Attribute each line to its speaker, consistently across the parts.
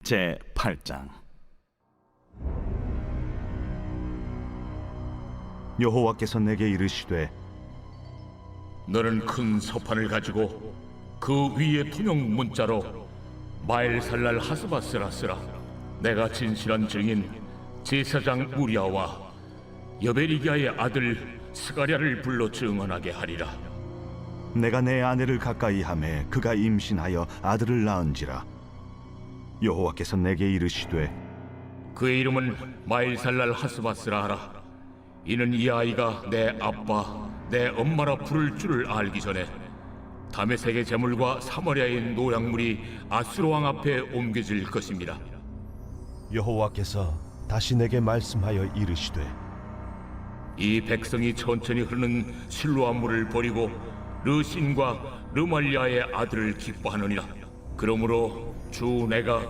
Speaker 1: 제8장. 여호와께서 내게 이르시되
Speaker 2: 너는 큰 서판을 가지고 그 위에 통용 문자로 마엘살랄 하스바스라 쓰라. 내가 진실한 증인 제사장 우리아와 여베리기아의 아들 스가랴를 불러 증언하게 하리라.
Speaker 1: 내가 내 아내를 가까이 하매 그가 임신하여 아들을 낳은지라. 여호와께서 내게 이르시되
Speaker 2: 그의 이름은 마엘살랄 하스바스라 하라. 이는 이 아이가 내 아빠 내 엄마라 부를 줄을 알기 전에 다메섹의 제물과 사마리아의 노약물이 아수르 왕 앞에 옮겨질 것입니다.
Speaker 3: 여호와께서 다시 내게 말씀하여 이르시되
Speaker 2: 이 백성이 천천히 흐르는 실로암 물을 버리고 르신과 르말리아의 아들을 기뻐하느니라. 그러므로 주 내가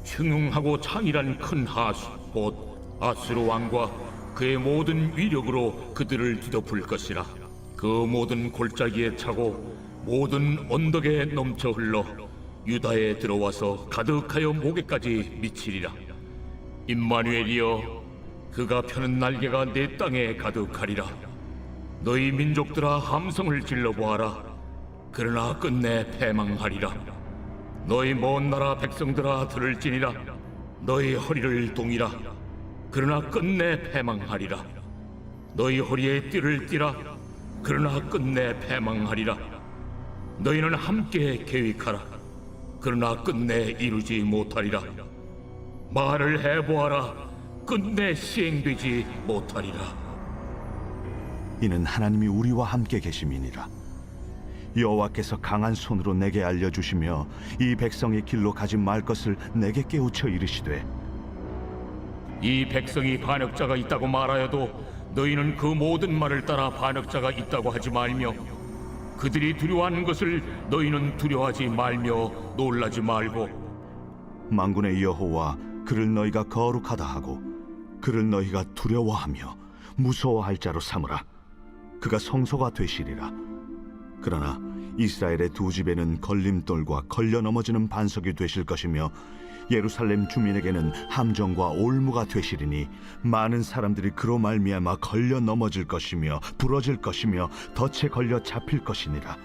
Speaker 2: 흉흉하고 창이란 큰 하수 곧 아수르 왕과 그의 모든 위력으로 그들을 뒤덮을 것이라. 그 모든 골짜기에 차고 모든 언덕에 넘쳐 흘러 유다에 들어와서 가득하여 목에까지 미치리라. 임마누엘이여, 그가 펴는 날개가 내 땅에 가득하리라. 너희 민족들아 함성을 질러보아라. 그러나 끝내 패망하리라. 너희 먼 나라 백성들아 들을지니라. 너희 허리를 동이라. 그러나 끝내 패망하리라. 너희 허리에 띠를 띠라. 그러나 끝내 패망하리라. 너희는 함께 계획하라. 그러나 끝내 이루지 못하리라. 말을 해보아라. 끝내 시행되지 못하리라.
Speaker 1: 이는 하나님이 우리와 함께 계심이니라. 여호와께서 강한 손으로 내게 알려주시며 이 백성의 길로 가지 말 것을 내게 깨우쳐 이르시되
Speaker 2: 이 백성이 반역자가 있다고 말하여도 너희는 그 모든 말을 따라 반역자가 있다고 하지 말며 그들이 두려워하는 것을 너희는 두려워하지 말며 놀라지 말고
Speaker 1: 만군의 여호와 그를 너희가 거룩하다 하고 그를 너희가 두려워하며 무서워할 자로 삼으라. 그가 성소가 되시리라. 그러나 이스라엘의 두 집에는 걸림돌과 걸려 넘어지는 반석이 되실 것이며 예루살렘 주민에게는 함정과 올무가 되시리니 많은 사람들이 그로 말미암아 걸려 넘어질 것이며 부러질 것이며 덫에 걸려 잡힐 것이니라.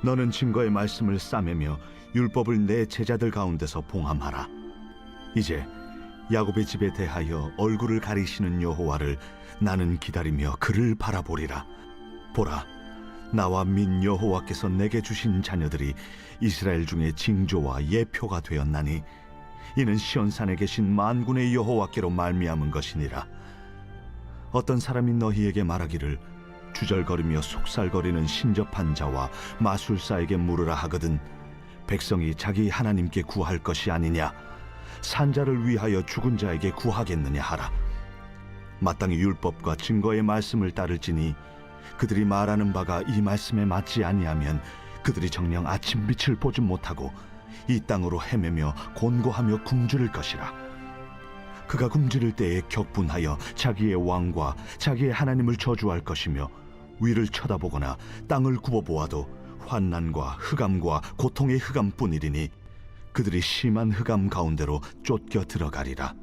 Speaker 1: 너는 증거의 말씀을 싸매며 율법을 내 제자들 가운데서 봉함하라. 이제 야곱의 집에 대하여 얼굴을 가리시는 여호와를 나는 기다리며 그를 바라보리라. 보라, 나와 민 여호와께서 내게 주신 자녀들이 이스라엘 중에 징조와 예표가 되었나니 이는 시온산에 계신 만군의 여호와께로 말미암은 것이니라. 어떤 사람이 너희에게 말하기를 주절거리며 속살거리는 신접한 자와 마술사에게 물으라 하거든 백성이 자기 하나님께 구할 것이 아니냐 산자를 위하여 죽은 자에게 구하겠느냐 하라. 마땅히 율법과 증거의 말씀을 따를지니 그들이 말하는 바가 이 말씀에 맞지 아니하면 그들이 정녕 아침 빛을 보지 못하고 이 땅으로 헤매며 곤고하며 굶주릴 것이라. 그가 굶주릴 때에 격분하여 자기의 왕과 자기의 하나님을 저주할 것이며 위를 쳐다보거나 땅을 굽어보아도 환난과 흑암과 고통의 흑암뿐이리니 그들이 심한 흑암 가운데로 쫓겨 들어가리라.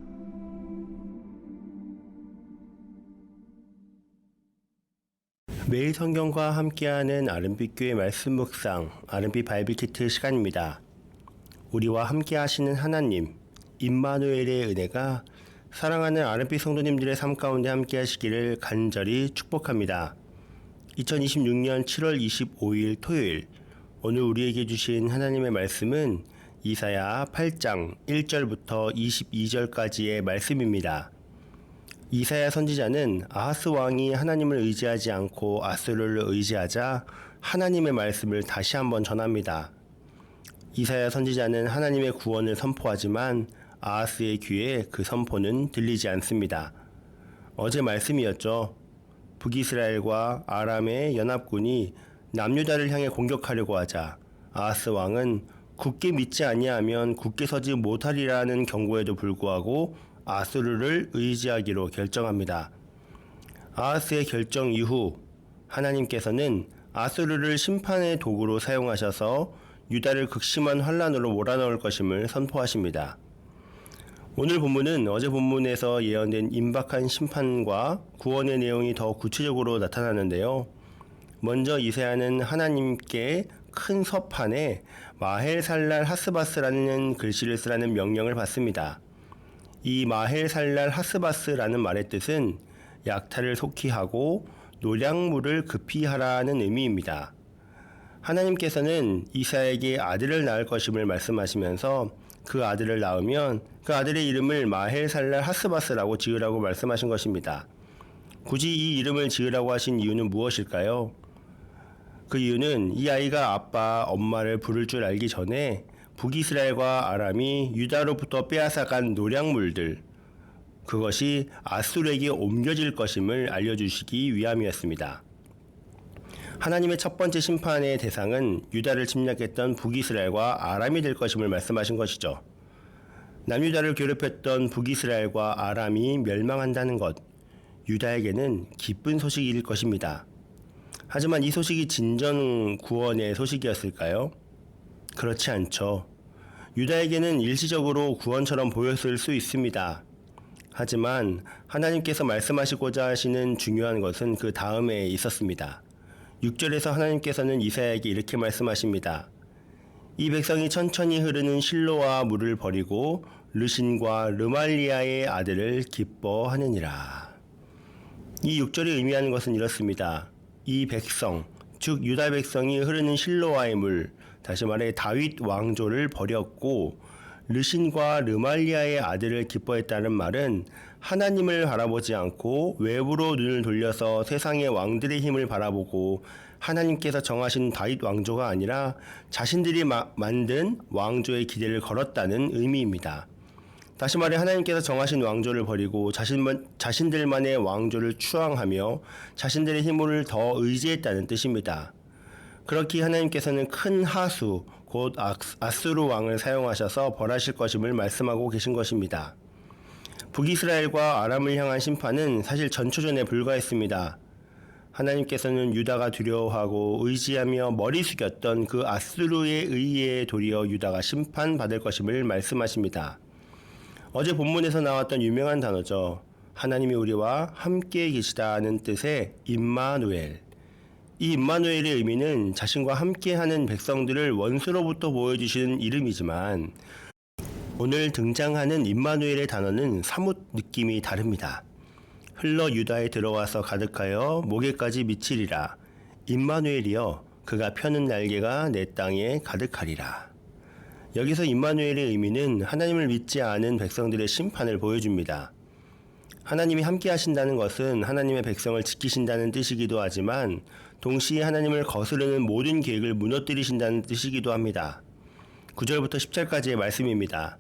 Speaker 4: 매일 성경과 함께하는 아름빛교회 말씀 묵상 아름빛 바이블 키트 시간입니다. 우리와 함께하시는 하나님 임마누엘의 은혜가 사랑하는 아름빛 성도님들의 삶 가운데 함께하시기를 간절히 축복합니다. 2026년 7월 25일 토요일, 오늘 우리에게 주신 하나님의 말씀은 이사야 8장 1절부터 22절까지의 말씀입니다. 이사야 선지자는 아하스 왕이 하나님을 의지하지 않고 아수르를 의지하자 하나님의 말씀을 다시 한번 전합니다. 이사야 선지자는 하나님의 구원을 선포하지만 아하스의 귀에 그 선포는 들리지 않습니다. 어제 말씀이었죠. 북이스라엘과 아람의 연합군이 남유다를 향해 공격하려고 하자 아하스 왕은 굳게 믿지 아니하면 굳게 서지 못하리라는 경고에도 불구하고 아수르를 의지하기로 결정합니다. 아하스의 결정 이후 하나님께서는 아수르를 심판의 도구로 사용하셔서 유다를 극심한 환란으로 몰아넣을 것임을 선포하십니다. 오늘 본문은 어제 본문에서 예언된 임박한 심판과 구원의 내용이 더 구체적으로 나타나는데요. 먼저 이사야는 하나님께 큰 서판에 마헬살랄 하스바스라는 글씨를 쓰라는 명령을 받습니다. 이 마헬살랄 하스바스라는 말의 뜻은 약탈을 속히 하고 노량물을 급히 하라는 의미입니다. 하나님께서는 이사야에게 아들을 낳을 것임을 말씀하시면서 그 아들을 낳으면 그 아들의 이름을 마헬살랄 하스바스라고 지으라고 말씀하신 것입니다. 굳이 이 이름을 지으라고 하신 이유는 무엇일까요? 그 이유는 이 아이가 아빠, 엄마를 부를 줄 알기 전에 북이스라엘과 아람이 유다로부터 빼앗아간 노량물들, 그것이 아수르에게 옮겨질 것임을 알려주시기 위함이었습니다. 하나님의 첫 번째 심판의 대상은 유다를 침략했던 북이스라엘과 아람이 될 것임을 말씀하신 것이죠. 남유다를 괴롭혔던 북이스라엘과 아람이 멸망한다는 것, 유다에게는 기쁜 소식일 것입니다. 하지만 이 소식이 진정 구원의 소식이었을까요? 그렇지 않죠. 유다에게는 일시적으로 구원처럼 보였을 수 있습니다. 하지만 하나님께서 말씀하시고자 하시는 중요한 것은 그 다음에 있었습니다. 6절에서 하나님께서는 이사야에게 이렇게 말씀하십니다. 이 백성이 천천히 흐르는 실로와 물을 버리고 르신과 르말리아의 아들을 기뻐하느니라. 이 6절이 의미하는 것은 이렇습니다. 이 백성, 즉 유다 백성이 흐르는 실로와의 물, 다시 말해 다윗 왕조를 버렸고 르신과 르말리아의 아들을 기뻐했다는 말은 하나님을 바라보지 않고 외부로 눈을 돌려서 세상의 왕들의 힘을 바라보고 하나님께서 정하신 다윗 왕조가 아니라 자신들이 만든 왕조의 기대를 걸었다는 의미입니다. 다시 말해 하나님께서 정하신 왕조를 버리고 자신들만의 왕조를 추앙하며 자신들의 힘을 더 의지했다는 뜻입니다. 그렇기에 하나님께서는 큰 하수, 곧 아수르 왕을 사용하셔서 벌하실 것임을 말씀하고 계신 것입니다. 북이스라엘과 아람을 향한 심판은 사실 전초전에 불과했습니다. 하나님께서는 유다가 두려워하고 의지하며 머리 숙였던 그 아수르의 의에 도리어 유다가 심판받을 것임을 말씀하십니다. 어제 본문에서 나왔던 유명한 단어죠. 하나님이 우리와 함께 계시다는 뜻의 임마누엘. 이 임마누엘의 의미는 자신과 함께하는 백성들을 원수로부터 보여주시는 이름이지만 오늘 등장하는 임마누엘의 단어는 사뭇 느낌이 다릅니다. 흘러 유다에 들어와서 가득하여 목에까지 미치리라. 임마누엘이여 그가 펴는 날개가 내 땅에 가득하리라. 여기서 임마누엘의 의미는 하나님을 믿지 않은 백성들의 심판을 보여줍니다. 하나님이 함께 하신다는 것은 하나님의 백성을 지키신다는 뜻이기도 하지만 동시에 하나님을 거스르는 모든 계획을 무너뜨리신다는 뜻이기도 합니다. 9절부터 10절까지의 말씀입니다.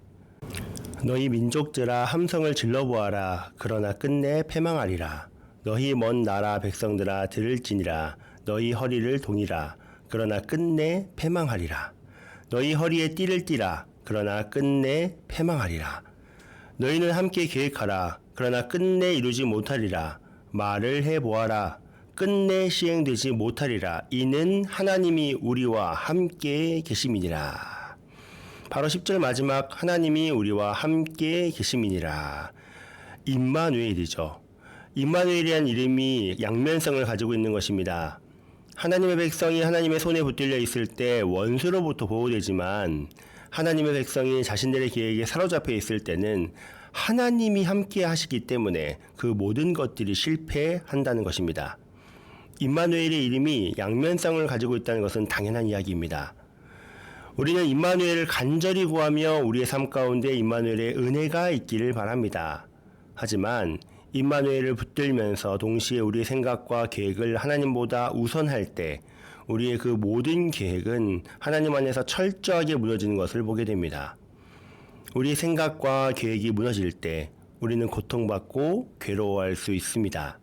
Speaker 4: 너희 민족들아 함성을 질러보아라. 그러나 끝내 패망하리라. 너희 먼 나라 백성들아 들을지니라. 너희 허리를 동이라. 그러나 끝내 패망하리라. 너희 허리에 띠를 띠라. 그러나 끝내 패망하리라. 너희는 함께 계획하라. 그러나 끝내 이루지 못하리라. 말을 해보아라. 끝내 시행되지 못하리라. 이는 하나님이 우리와 함께 계심이니라. 바로 10절 마지막 하나님이 우리와 함께 계심이니라. 임마누엘이죠. 임마누엘이란 이름이 양면성을 가지고 있는 것입니다. 하나님의 백성이 하나님의 손에 붙들려 있을 때 원수로부터 보호되지만 하나님의 백성이 자신들의 계획에 사로잡혀 있을 때는 하나님이 함께 하시기 때문에 그 모든 것들이 실패한다는 것입니다. 임마누엘의 이름이 양면성을 가지고 있다는 것은 당연한 이야기입니다. 우리는 임마누엘을 간절히 구하며 우리의 삶 가운데 임마누엘의 은혜가 있기를 바랍니다. 하지만 임마누엘을 붙들면서 동시에 우리의 생각과 계획을 하나님보다 우선할 때 우리의 그 모든 계획은 하나님 안에서 철저하게 무너지는 것을 보게 됩니다. 우리의 생각과 계획이 무너질 때 우리는 고통받고 괴로워할 수 있습니다.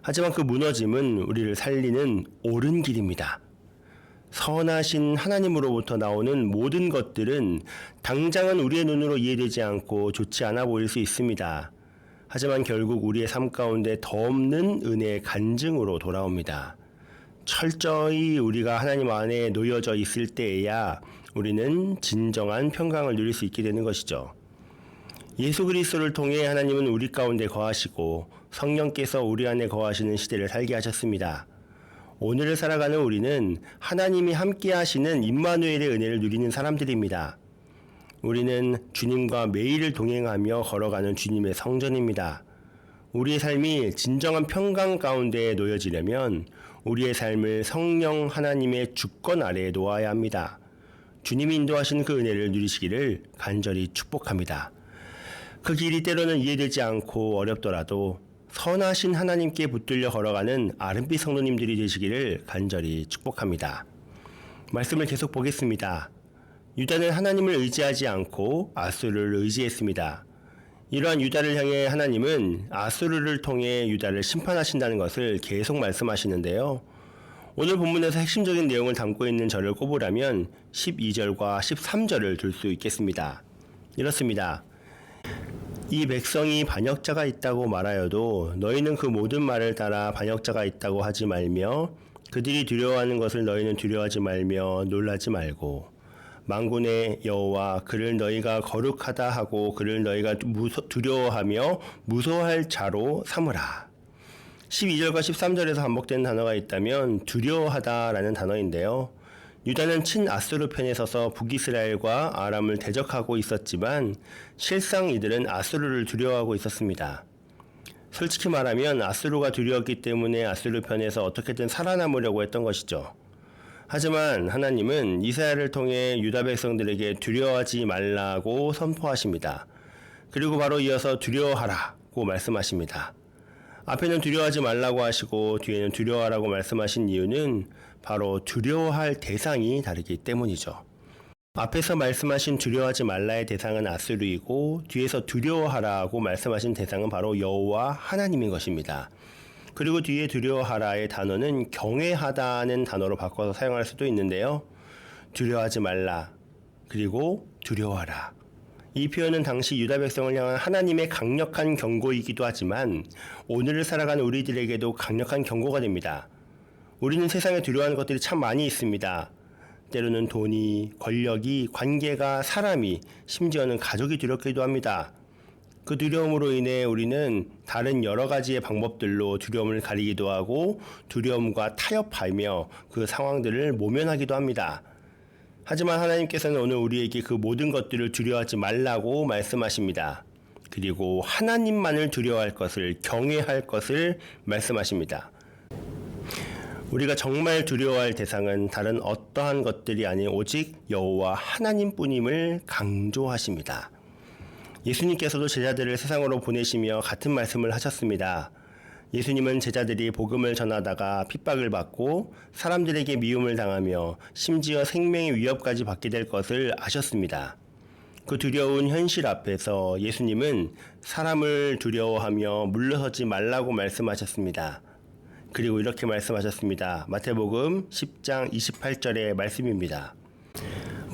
Speaker 4: 하지만 그 무너짐은 우리를 살리는 옳은 길입니다. 선하신 하나님으로부터 나오는 모든 것들은 당장은 우리의 눈으로 이해되지 않고 좋지 않아 보일 수 있습니다. 하지만 결국 우리의 삶 가운데 더 없는 은혜의 간증으로 돌아옵니다. 철저히 우리가 하나님 안에 놓여져 있을 때에야 우리는 진정한 평강을 누릴 수 있게 되는 것이죠. 예수 그리스도를 통해 하나님은 우리 가운데 거하시고 성령께서 우리 안에 거하시는 시대를 살게 하셨습니다. 오늘을 살아가는 우리는 하나님이 함께 하시는 임마누엘의 은혜를 누리는 사람들입니다. 우리는 주님과 매일을 동행하며 걸어가는 주님의 성전입니다. 우리의 삶이 진정한 평강 가운데 놓여지려면 우리의 삶을 성령 하나님의 주권 아래에 놓아야 합니다. 주님이 인도하신 그 은혜를 누리시기를 간절히 축복합니다. 그 길이 때로는 이해되지 않고 어렵더라도 선하신 하나님께 붙들려 걸어가는 아름빛 성도님들이 되시기를 간절히 축복합니다. 말씀을 계속 보겠습니다. 유다는 하나님을 의지하지 않고 아수르를 의지했습니다. 이러한 유다를 향해 하나님은 아수르를 통해 유다를 심판하신다는 것을 계속 말씀하시는데요. 오늘 본문에서 핵심적인 내용을 담고 있는 절을 꼽으라면 12절과 13절을 들 수 있겠습니다. 이렇습니다. 이 백성이 반역자가 있다고 말하여도 너희는 그 모든 말을 따라 반역자가 있다고 하지 말며 그들이 두려워하는 것을 너희는 두려워하지 말며 놀라지 말고 만군의 여호와 그를 너희가 거룩하다 하고 그를 너희가 두려워하며 무서워할 자로 삼으라. 12절과 13절에서 반복되는 단어가 있다면 두려워하다라는 단어인데요. 유다는 친아수르 편에 서서 북이스라엘과 아람을 대적하고 있었지만 실상 이들은 아수르를 두려워하고 있었습니다. 솔직히 말하면 아수르가 두려웠기 때문에 아수르 편에서 어떻게든 살아남으려고 했던 것이죠. 하지만 하나님은 이사야를 통해 유다 백성들에게 두려워하지 말라고 선포하십니다. 그리고 바로 이어서 두려워하라고 말씀하십니다. 앞에는 두려워하지 말라고 하시고 뒤에는 두려워하라고 말씀하신 이유는 바로 두려워할 대상이 다르기 때문이죠. 앞에서 말씀하신 두려워하지 말라의 대상은 아수르이고 뒤에서 두려워하라고 말씀하신 대상은 바로 여호와 하나님인 것입니다. 그리고 뒤에 두려워하라의 단어는 경외하다는 단어로 바꿔서 사용할 수도 있는데요. 두려워하지 말라 그리고 두려워하라. 이 표현은 당시 유다 백성을 향한 하나님의 강력한 경고이기도 하지만 오늘을 살아가는 우리들에게도 강력한 경고가 됩니다. 우리는 세상에 두려워하는 것들이 참 많이 있습니다. 때로는 돈이, 권력이, 관계가, 사람이, 심지어는 가족이 두렵기도 합니다. 그 두려움으로 인해 우리는 다른 여러 가지의 방법들로 두려움을 가리기도 하고 두려움과 타협하며 그 상황들을 모면하기도 합니다. 하지만 하나님께서는 오늘 우리에게 그 모든 것들을 두려워하지 말라고 말씀하십니다. 그리고 하나님만을 두려워할 것을, 경외할 것을 말씀하십니다. 우리가 정말 두려워할 대상은 다른 어떠한 것들이 아닌 오직 여호와 하나님뿐임을 강조하십니다. 예수님께서도 제자들을 세상으로 보내시며 같은 말씀을 하셨습니다. 예수님은 제자들이 복음을 전하다가 핍박을 받고 사람들에게 미움을 당하며 심지어 생명의 위협까지 받게 될 것을 아셨습니다. 그 두려운 현실 앞에서 예수님은 사람을 두려워하며 물러서지 말라고 말씀하셨습니다. 그리고 이렇게 말씀하셨습니다. 마태복음 10장 28절의 말씀입니다.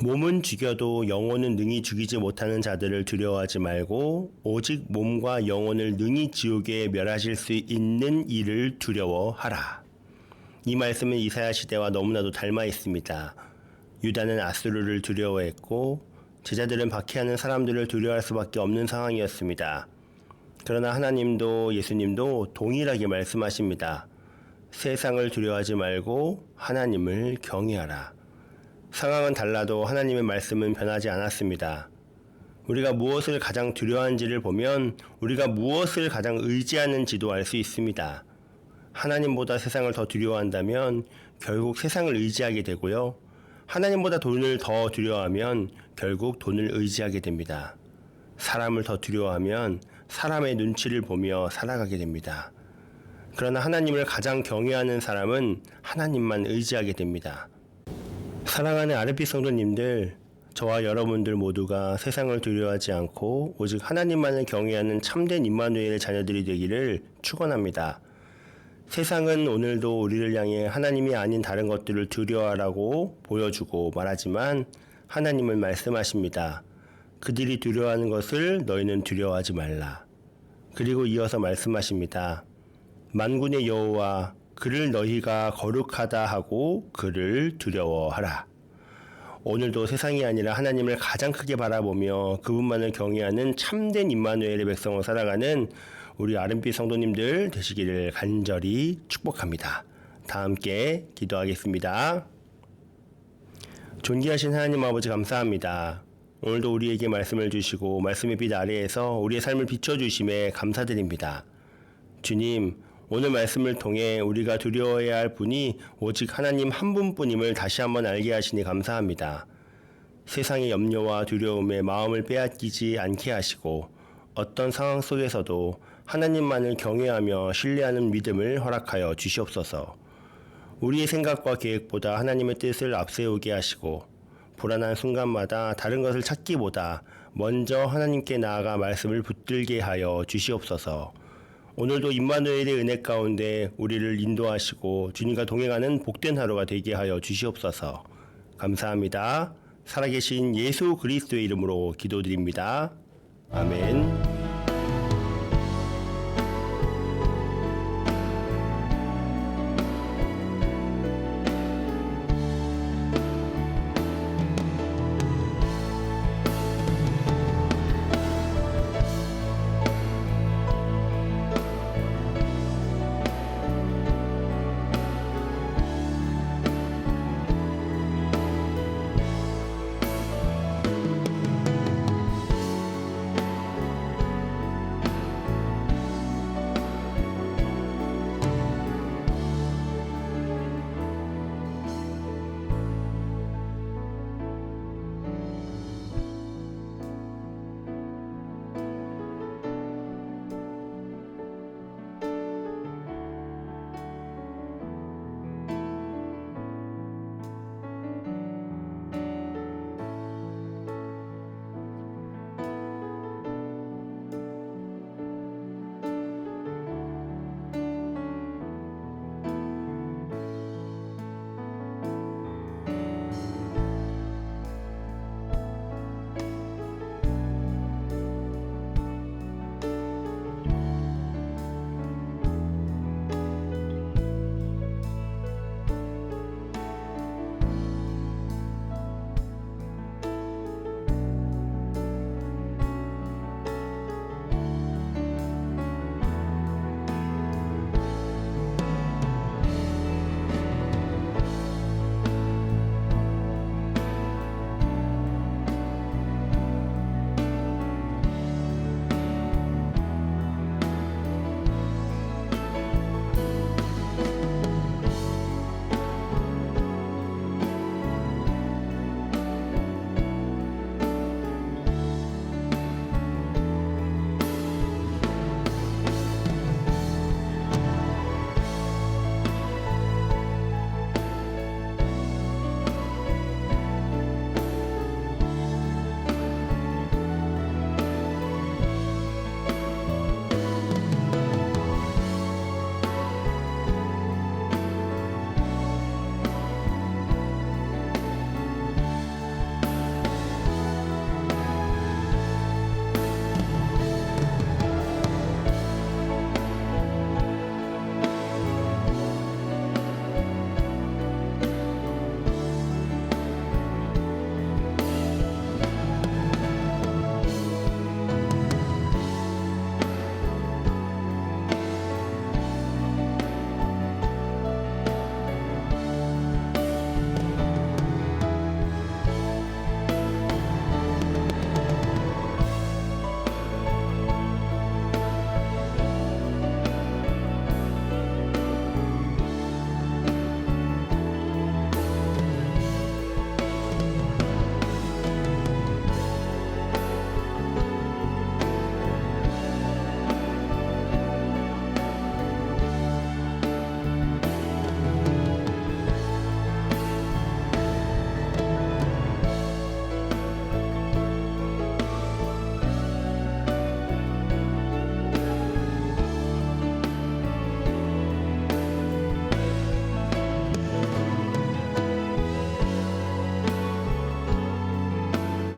Speaker 4: 몸은 죽여도 영혼은 능히 죽이지 못하는 자들을 두려워하지 말고 오직 몸과 영혼을 능히 지옥에 멸하실 수 있는 이를 두려워하라. 이 말씀은 이사야 시대와 너무나도 닮아 있습니다. 유다는 아수르를 두려워했고 제자들은 박해하는 사람들을 두려워할 수밖에 없는 상황이었습니다. 그러나 하나님도 예수님도 동일하게 말씀하십니다. 세상을 두려워하지 말고 하나님을 경외하라. 상황은 달라도 하나님의 말씀은 변하지 않았습니다. 우리가 무엇을 가장 두려워하는지를 보면 우리가 무엇을 가장 의지하는지도 알 수 있습니다. 하나님보다 세상을 더 두려워한다면 결국 세상을 의지하게 되고요. 하나님보다 돈을 더 두려워하면 결국 돈을 의지하게 됩니다. 사람을 더 두려워하면 사람의 눈치를 보며 살아가게 됩니다. 그러나 하나님을 가장 경외하는 사람은 하나님만 의지하게 됩니다. 사랑하는 아르피 성도님들, 저와 여러분들 모두가 세상을 두려워하지 않고 오직 하나님만을 경외하는 참된 임마누엘의 자녀들이 되기를 축원합니다. 세상은 오늘도 우리를 향해 하나님이 아닌 다른 것들을 두려워하라고 보여주고 말하지만 하나님은 말씀하십니다. 그들이 두려워하는 것을 너희는 두려워하지 말라. 그리고 이어서 말씀하십니다. 만군의 여호와 그를 너희가 거룩하다 하고 그를 두려워하라. 오늘도 세상이 아니라 하나님을 가장 크게 바라보며 그분만을 경외하는 참된 임마누엘의 백성으로 살아가는 우리 RMB 성도님들 되시기를 간절히 축복합니다. 다 함께 기도하겠습니다. 존귀하신 하나님 아버지 감사합니다. 오늘도 우리에게 말씀을 주시고 말씀의 빛 아래에서 우리의 삶을 비춰주심에 감사드립니다. 주님, 오늘 말씀을 통해 우리가 두려워해야 할 분이 오직 하나님 한 분뿐임을 다시 한번 알게 하시니 감사합니다. 세상의 염려와 두려움에 마음을 빼앗기지 않게 하시고 어떤 상황 속에서도 하나님만을 경외하며 신뢰하는 믿음을 허락하여 주시옵소서. 우리의 생각과 계획보다 하나님의 뜻을 앞세우게 하시고 불안한 순간마다 다른 것을 찾기보다 먼저 하나님께 나아가 말씀을 붙들게 하여 주시옵소서. 오늘도 임마누엘의 은혜 가운데 우리를 인도하시고 주님과 동행하는 복된 하루가 되게 하여 주시옵소서. 감사합니다. 살아계신 예수 그리스도의 이름으로 기도드립니다. 아멘.